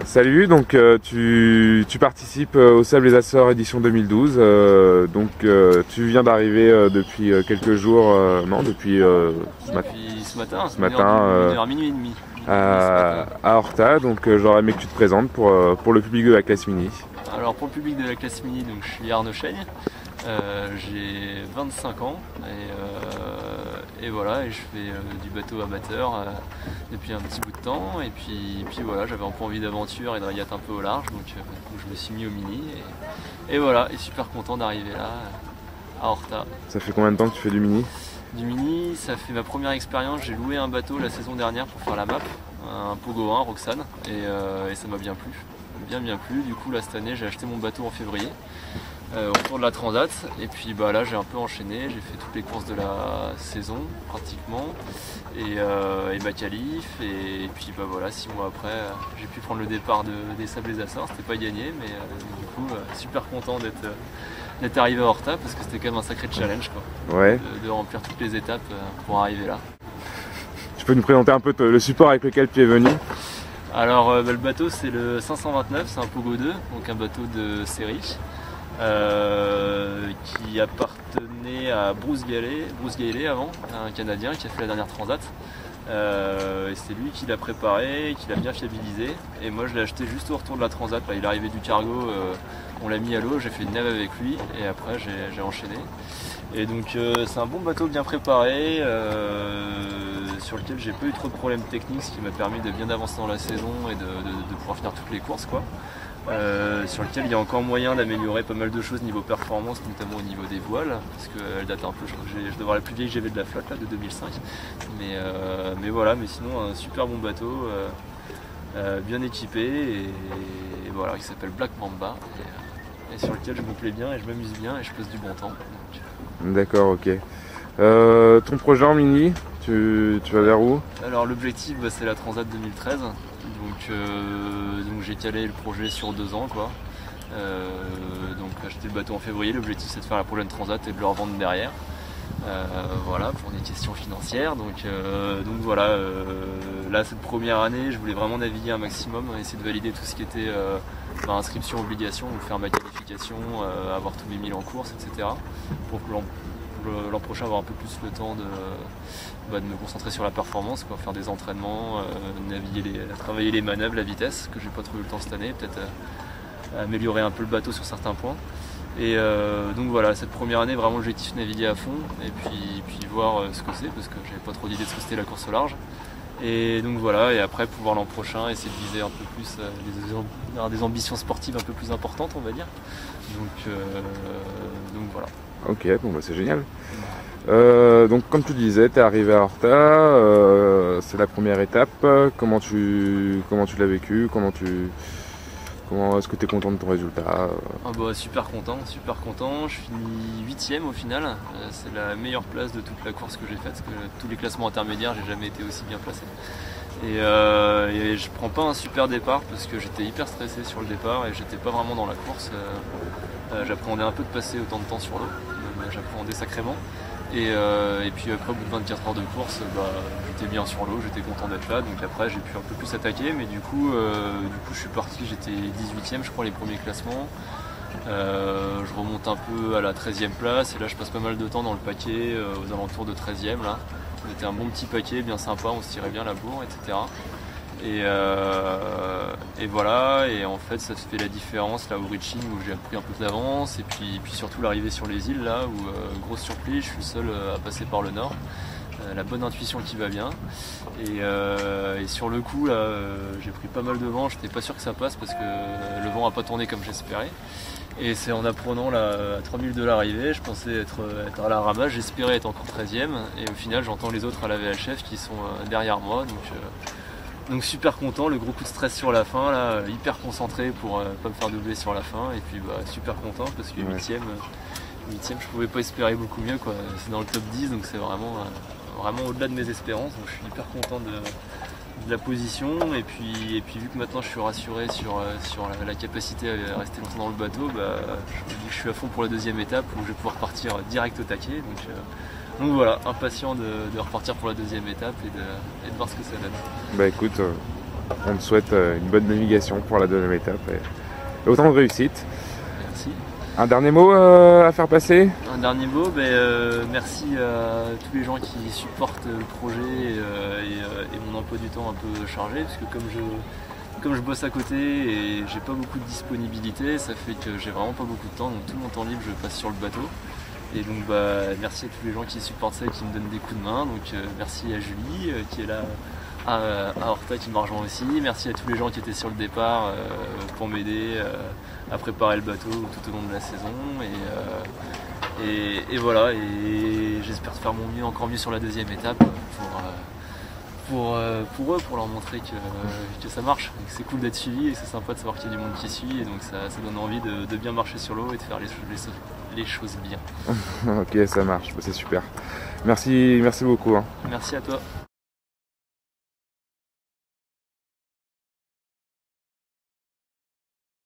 Salut, donc tu participes au Sable les Açores édition 2012. Tu viens d'arriver depuis quelques jours, non, depuis Depuis ce matin, ce matin, 1h, minuit et demi. à Horta. Donc j'aurais aimé que tu te présentes pour le public de la classe mini. Alors pour le public de la classe mini, donc, je suis Arnaud Chaigne, j'ai 25 ans et voilà, et je fais du bateau amateur depuis un petit bout de temps. Et puis voilà, j'avais un peu envie d'aventure et de régate un peu au large, donc je me suis mis au mini et voilà, et super content d'arriver là à Horta. Ça fait combien de temps que tu fais du mini? Du mini, ça fait ma première expérience. J'ai loué un bateau la saison dernière pour faire la map, un Pogo 1 Roxane, et ça m'a bien plu. Bien plu. Du coup, là cette année, j'ai acheté mon bateau en février autour de la Transat. Et puis là, j'ai un peu enchaîné. J'ai fait toutes les courses de la saison pratiquement et ma qualif. Et puis voilà, 6 mois après, j'ai pu prendre le départ des Sables les Açores. C'était pas gagné, mais du coup, super content d'être arrivé à Horta parce que c'était quand même un sacré challenge, quoi. Ouais. De remplir toutes les étapes pour arriver là. Tu peux nous présenter un peu le support avec lequel tu es venu? Alors le bateau, c'est le 529, c'est un Pogo 2, donc un bateau de série qui appartenait à Bruce Gailey avant, un Canadien qui a fait la dernière Transat. Et c'est lui qui l'a préparé, qui l'a bien fiabilisé. Et moi je l'ai acheté juste au retour de la Transat. Là, il est arrivé du cargo, on l'a mis à l'eau, j'ai fait une nave avec lui et après j'ai enchaîné. Et donc c'est un bon bateau bien préparé, sur lequel j'ai pas eu trop de problèmes techniques, ce qui m'a permis de bien avancer dans la saison et de pouvoir finir toutes les courses, quoi. Sur lequel il y a encore moyen d'améliorer pas mal de choses niveau performance, notamment au niveau des voiles, parce qu'elle date un peu, je crois que je dois avoir la plus vieille que j'avais de la flotte là, de 2005. Mais voilà, mais sinon un super bon bateau, bien équipé et voilà, qui s'appelle Black Mamba et sur lequel je me plais bien et je m'amuse bien et je passe du bon temps. D'accord, ok. Ton projet en mini, tu vas vers où? Alors l'objectif, c'est la Transat 2013, donc j'ai calé le projet sur 2 ans, quoi. Donc acheter le bateau en février, l'objectif c'est de faire la prochaine Transat et de le revendre derrière. Voilà, pour des questions financières. Donc voilà, là cette première année, je voulais vraiment naviguer un maximum, essayer de valider tout ce qui était inscription, obligation, donc faire ma qualification, avoir tous mes 1000 en course, etc. Pour que l'an prochain avoir un peu plus le temps de me concentrer sur la performance, quoi, faire des entraînements, travailler les manœuvres, la vitesse, que j'ai pas trop eu le temps cette année, peut-être améliorer un peu le bateau sur certains points. Et donc voilà, cette première année, vraiment l'objectif naviguer à fond et puis voir ce que c'est, parce que j'avais pas trop d'idées de ce que c'était la course au large. Et donc voilà, et après pouvoir l'an prochain essayer de viser un peu plus des ambitions sportives un peu plus importantes, on va dire. Donc voilà. Ok, bon c'est génial. Donc comme tu disais, tu es arrivé à Horta, c'est la première étape. Comment tu l'as vécu? Comment est-ce que tu es content de ton résultat? Super content. Je finis 8ème au final. C'est la meilleure place de toute la course que j'ai faite, parce que tous les classements intermédiaires, j'ai jamais été aussi bien placé. Et je prends pas un super départ parce que j'étais hyper stressé sur le départ et j'étais pas vraiment dans la course. J'appréhendais un peu de passer autant de temps sur l'eau, j'appréhendais sacrément. Et puis après, au bout de 24 heures de course, j'étais bien sur l'eau, j'étais content d'être là. Donc après, j'ai pu un peu plus attaquer, mais du coup je suis parti, j'étais 18ème, je crois, les premiers classements. Je remonte un peu à la 13e place, et là je passe pas mal de temps dans le paquet, aux alentours de 13ème là. C'était un bon petit paquet, bien sympa, on se tirait bien la bourre, etc. Et voilà, et en fait ça se fait la différence là au reaching où j'ai pris un peu d'avance, et puis surtout l'arrivée sur les îles là où grosse surprise, je suis seul à passer par le nord, la bonne intuition qui va bien, et sur le coup là j'ai pris pas mal de vent, j'étais pas sûr que ça passe parce que le vent a pas tourné comme j'espérais. Et c'est en apprenant là, à 3 minutes de l'arrivée, je pensais être à la ramasse, j'espérais être encore 13ème, et au final j'entends les autres à la VHF qui sont derrière moi, donc super content, le gros coup de stress sur la fin, là, hyper concentré pour pas me faire doubler sur la fin, et puis super content parce que 8ème, je pouvais pas espérer beaucoup mieux, quoi. C'est dans le top 10, donc c'est vraiment au-delà de mes espérances, donc je suis hyper content de la position, et puis vu que maintenant je suis rassuré sur la capacité à rester longtemps dans le bateau, je me dis que je suis à fond pour la deuxième étape où je vais pouvoir partir direct au taquet, donc voilà, impatient de repartir pour la deuxième étape et de voir ce que ça donne. Bah écoute, On te souhaite une bonne navigation pour la deuxième étape et autant de réussite. Merci. Un dernier mot à faire passer? Un dernier mot, merci à tous les gens qui supportent le projet et mon emploi du temps un peu chargé, parce que comme je bosse à côté et j'ai pas beaucoup de disponibilité, ça fait que j'ai vraiment pas beaucoup de temps, donc tout mon temps libre je le passe sur le bateau. Et donc merci à tous les gens qui supportent ça et qui me donnent des coups de main. Donc merci à Julie qui est là à Horta qui m'a rejoint aussi. Merci à tous les gens qui étaient sur le départ pour m'aider à préparer le bateau tout au long de la saison. Et voilà, et j'espère faire mon mieux, encore mieux sur la deuxième étape pour eux, pour leur montrer que ça marche, que c'est cool d'être suivi et que c'est sympa de savoir qu'il y a du monde qui suit, et donc ça donne envie de bien marcher sur l'eau et de faire les choses bien. Ok, ça marche, c'est super. Merci beaucoup. Merci à toi.